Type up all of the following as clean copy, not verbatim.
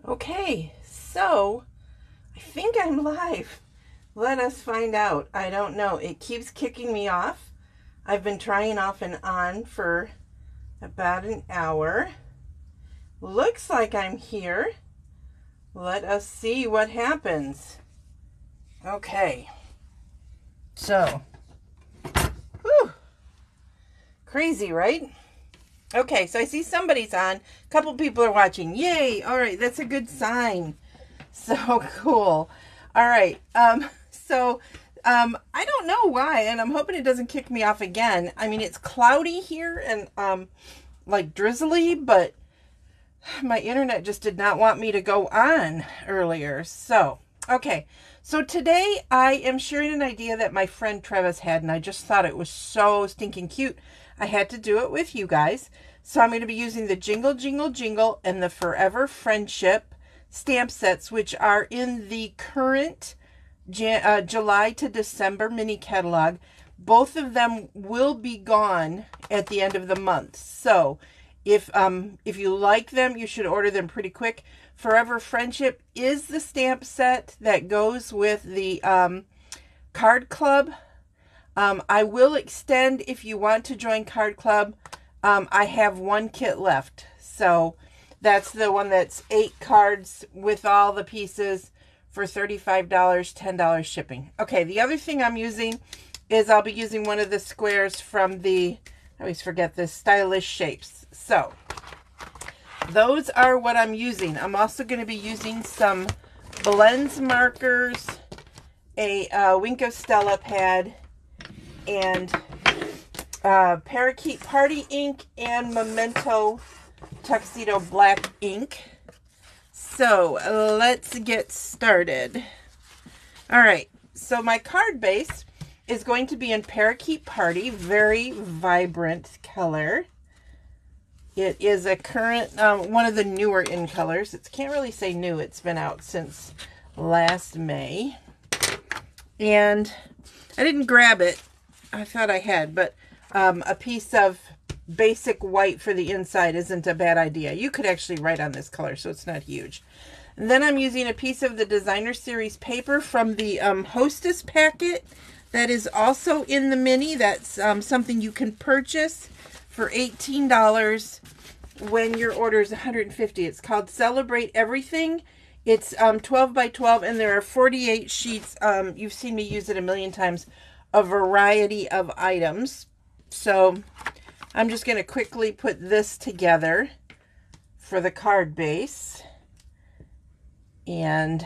Okay, so I think I'm live. Let us find out. I don't know. It keeps kicking me off. I've been trying off and on for about an hour. Looks like I'm here. Let us see what happens. Okay. So, whew, crazy, right? Okay, so I see somebody's on. A couple people are watching. Yay! All right, that's a good sign. So cool. All right. I don't know why, and I'm hoping it doesn't kick me off again. I mean, it's cloudy here and like drizzly, but my internet just did not want me to go on earlier. So, okay. So today I am sharing an idea that my friend Travis had, and I just thought it was so stinking cute. I had to do it with you guys. So I'm going to be using the Jingle Jingle Jingle and the Forever Friendship stamp sets, which are in the current July to December mini catalog. Both of them will be gone at the end of the month. So if you like them, you should order them pretty quick. Forever Friendship is the stamp set that goes with the Card Club. I will extend if you want to join Card Club. I have one kit left. So that's the one that's 8 cards with all the pieces for $35, $10 shipping. Okay, the other thing I'm using is I'll be using one of the squares from the, I always forget this, Stylish Shapes. So those are what I'm using. I'm also going to be using some Blends markers, a Wink of Stella pad, and Parakeet Party ink and Memento Tuxedo Black ink. So let's get started. All right, so my card base is going to be in Parakeet Party, very vibrant color. It is a current, one of the newer in colors. It can't really say new. It's been out since last May. And I didn't grab it. I thought I had, but a piece of basic white for the inside isn't a bad idea. You could actually write on this color, so it's not huge. And then I'm using a piece of the Designer Series paper from the Hostess packet that is also in the mini. That's something you can purchase for $18 when your order is $150. It's called Celebrate Everything. It's 12 by 12, and there are 48 sheets. You've seen me use it a million times. A variety of items. So I'm just going to quickly put this together for the card base. And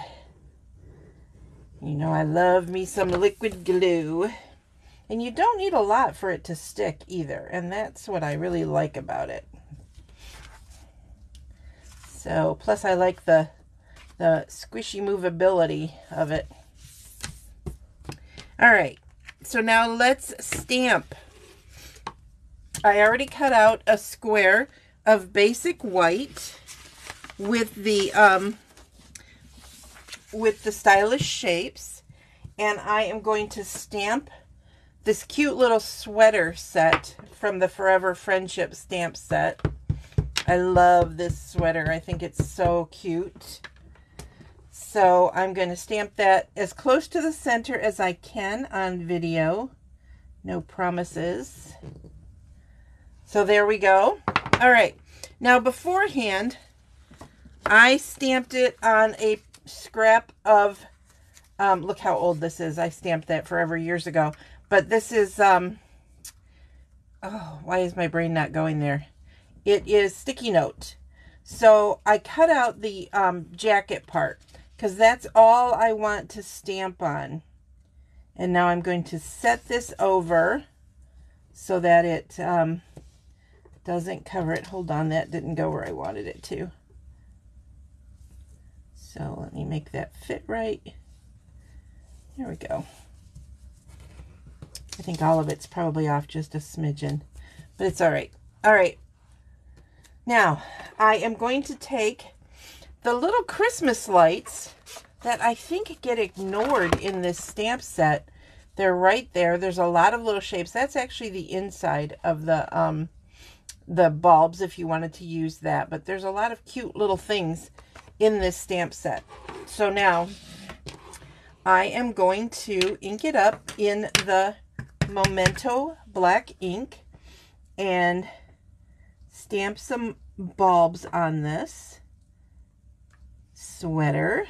you know I love me some liquid glue. And you don't need a lot for it to stick either. And that's what I really like about it. So, plus I like the squishy movability of it. All right. So now let's stamp. I already cut out a square of basic white with the Stylish Shapes, and I am going to stamp this cute little sweater set from the Forever Friendship stamp set. I love this sweater. I think it's so cute. So I'm going to stamp that as close to the center as I can on video. No promises. So there we go. All right. Now beforehand, I stamped it on a scrap of, look how old this is. I stamped that forever years ago. But this is, oh, why is my brain not going there? It is sticky note. So I cut out the jacket part, because that's all I want to stamp on. And now I'm going to set this over so that it doesn't cover it. Hold on, that didn't go where I wanted it to. So let me make that fit right. There we go. I think all of it's probably off just a smidgen, but it's all right. All right. Now, I am going to take the little Christmas lights that I think get ignored in this stamp set. They're right there. There's a lot of little shapes. That's actually the inside of the bulbs if you wanted to use that. But there's a lot of cute little things in this stamp set. So now I am going to ink it up in the Memento black ink and stamp some bulbs on this sweater.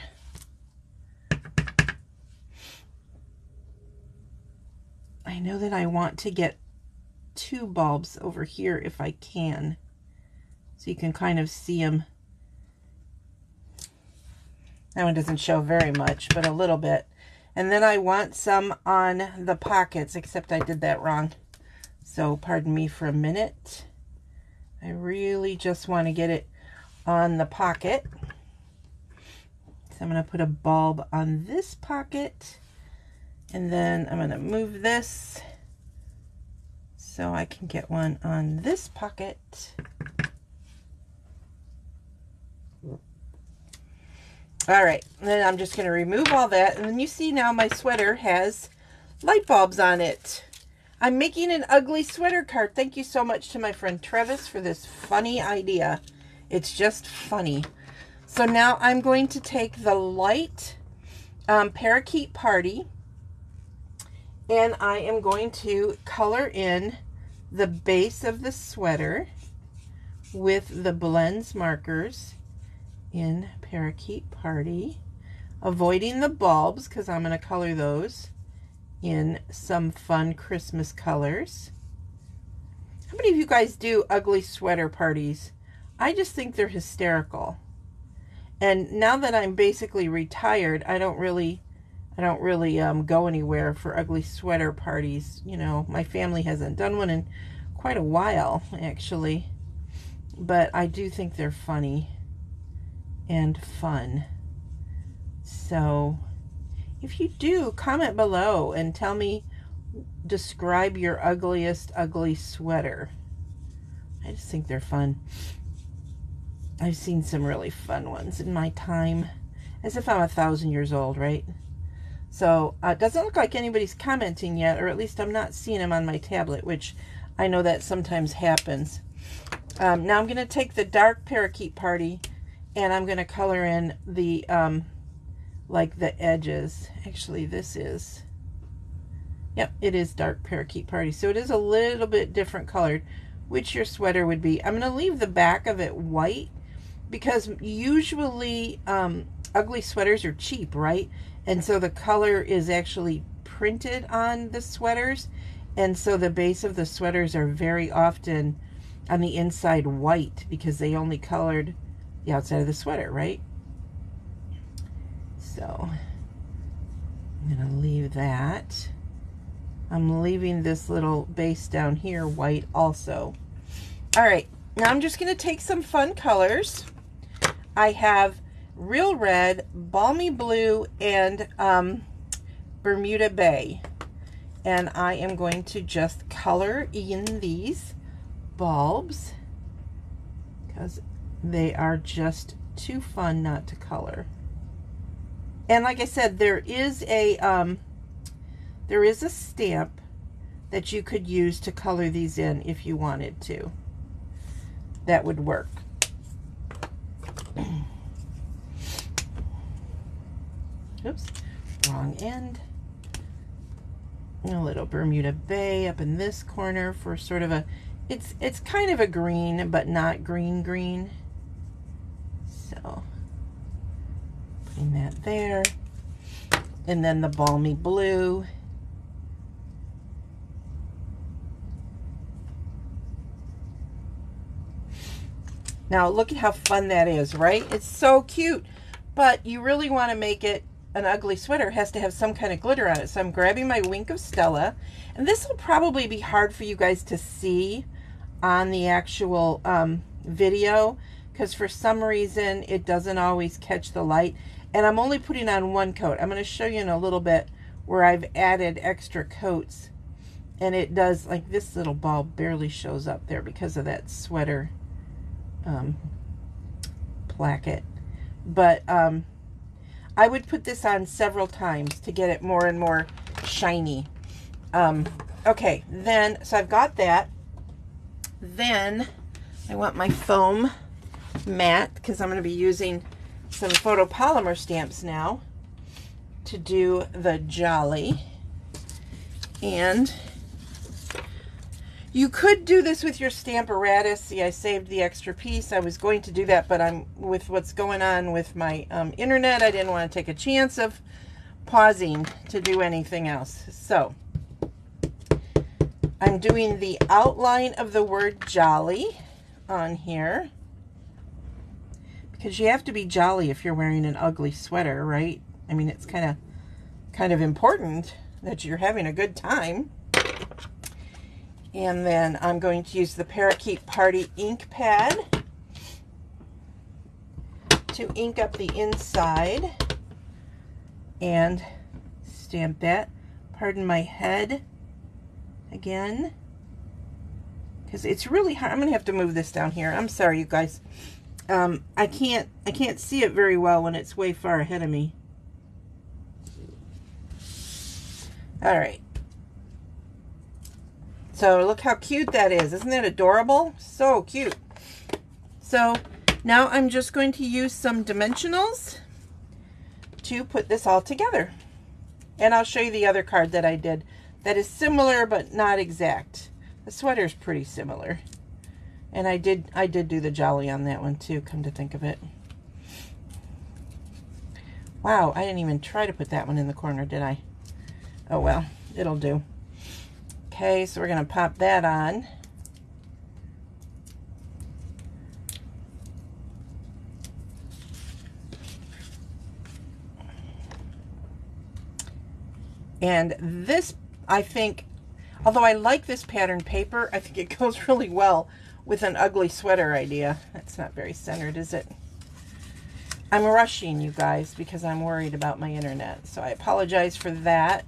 I know that I want to get 2 bulbs over here if I can, so you can kind of see them. That one doesn't show very much, but a little bit. And then I want some on the pockets, except I did that wrong. So pardon me for a minute. I really just want to get it on the pocket. So I'm going to put a bulb on this pocket. And then I'm going to move this so I can get one on this pocket. All right, then I'm just going to remove all that. And then you see now my sweater has light bulbs on it. I'm making an ugly sweater card. Thank you so much to my friend Travis for this funny idea. It's just funny. So now I'm going to take the light Parakeet Party, and I am going to color in the base of the sweater with the blends markers in Parakeet Party, avoiding the bulbs because I'm going to color those in some fun Christmas colors. How many of you guys do ugly sweater parties? I just think they're hysterical. And now that I'm basically retired, I don't really go anywhere for ugly sweater parties. You know, my family hasn't done one in quite a while, actually. But I do think they're funny and fun. So if you do, comment below and tell me, describe your ugliest ugly sweater. I just think they're fun. I've seen some really fun ones in my time, as if I'm 1,000 years old, right? So it doesn't look like anybody's commenting yet, or at least I'm not seeing them on my tablet, which I know that sometimes happens. Now I'm going to take the dark Parakeet Party and I'm going to color in the like the edges. Actually, this is, yep, it is dark Parakeet Party, so it is a little bit different colored, which your sweater would be. I'm going to leave the back of it white because usually ugly sweaters are cheap, right? And so the color is actually printed on the sweaters, and so the base of the sweaters are very often on the inside white because they only colored the outside of the sweater, right? So I'm going to leave that. I'm leaving this little base down here white also. All right, now I'm just going to take some fun colors. I have Real Red, Balmy Blue, and Bermuda Bay. And I am going to just color in these bulbs because they are just too fun not to color. And like I said, there is a stamp that you could use to color these in if you wanted to. That would work. Oops, wrong end. A little Bermuda Bay up in this corner for sort of a, it's kind of a green, but not green. So putting that there. And then the Balmy Blue. Now look at how fun that is, right? It's so cute, but you really want to make it an ugly sweater. It has to have some kind of glitter on it. So I'm grabbing my Wink of Stella, and this will probably be hard for you guys to see on the actual video because for some reason it doesn't always catch the light, and I'm only putting on one coat. I'm going to show you in a little bit where I've added extra coats, and it does, like this little bulb barely shows up there because of that sweater placket. But I would put this on several times to get it more and more shiny. Okay, then, so I've got that. Then I want my foam mat because I'm going to be using some photopolymer stamps now to do the Jolly. And you could do this with your Stamparatus. See, I saved the extra piece. I was going to do that, but with what's going on with my internet, I didn't want to take a chance of pausing to do anything else. So I'm doing the outline of the word jolly on here, because you have to be jolly if you're wearing an ugly sweater, right? I mean, it's kind of important that you're having a good time. And then I'm going to use the Parakeet Party ink pad to ink up the inside and stamp that. Pardon my head again, because it's really hard. I'm gonna have to move this down here. I'm sorry, you guys. I can't see it very well when it's way far ahead of me. All right. So look how cute that is. Isn't that adorable? So cute. So now I'm just going to use some dimensionals to put this all together. And I'll show you the other card that I did that is similar but not exact. The sweater's pretty similar. And I did do the jolly on that one too, come to think of it. Wow, I didn't even try to put that one in the corner, did I? Oh well, it'll do. Okay, so we're going to pop that on. And this, I think, although I like this pattern paper, I think it goes really well with an ugly sweater idea. That's not very centered, is it? I'm rushing, you guys, because I'm worried about my internet. So I apologize for that.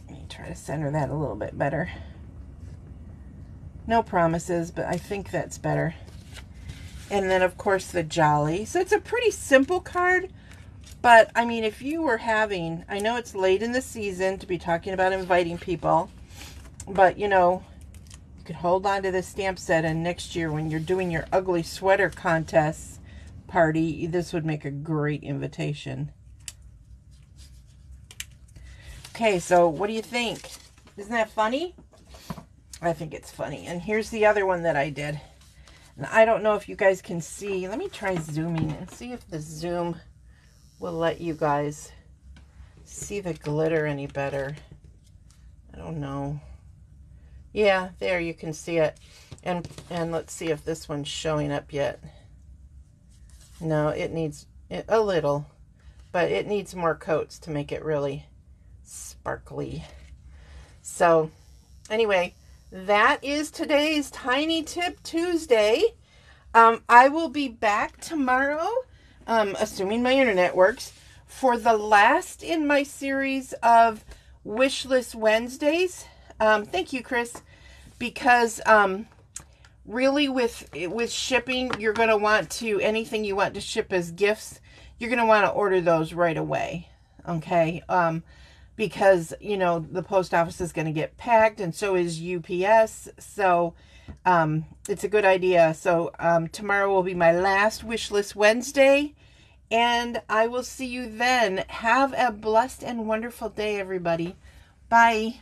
Let me try to center that a little bit better. No promises, but I think that's better. And then, of course, the Jolly. So it's a pretty simple card. But, I mean, if you were having, I know it's late in the season to be talking about inviting people, but, you know, you could hold on to this stamp set, and next year when you're doing your ugly sweater contest party, this would make a great invitation. Okay, so what do you think? Isn't that funny? I think it's funny. And here's the other one that I did. And I don't know if you guys can see. Let me try zooming and see if the zoom will let you guys see the glitter any better. I don't know. Yeah, there you can see it. And let's see if this one's showing up yet. No, it needs a little, but it needs more coats to make it really sparkly. So anyway, that is today's Tiny Tip Tuesday. I will be back tomorrow, assuming my internet works, for the last in my series of Wish List Wednesdays. Thank you, Chris, because really with shipping, you're going to want to, anything you want to ship as gifts, you're going to want to order those right away, okay? Because, you know, the post office is going to get packed, and so is UPS, so it's a good idea. So tomorrow will be my last Wish List Wednesday, and I will see you then. Have a blessed and wonderful day, everybody. Bye.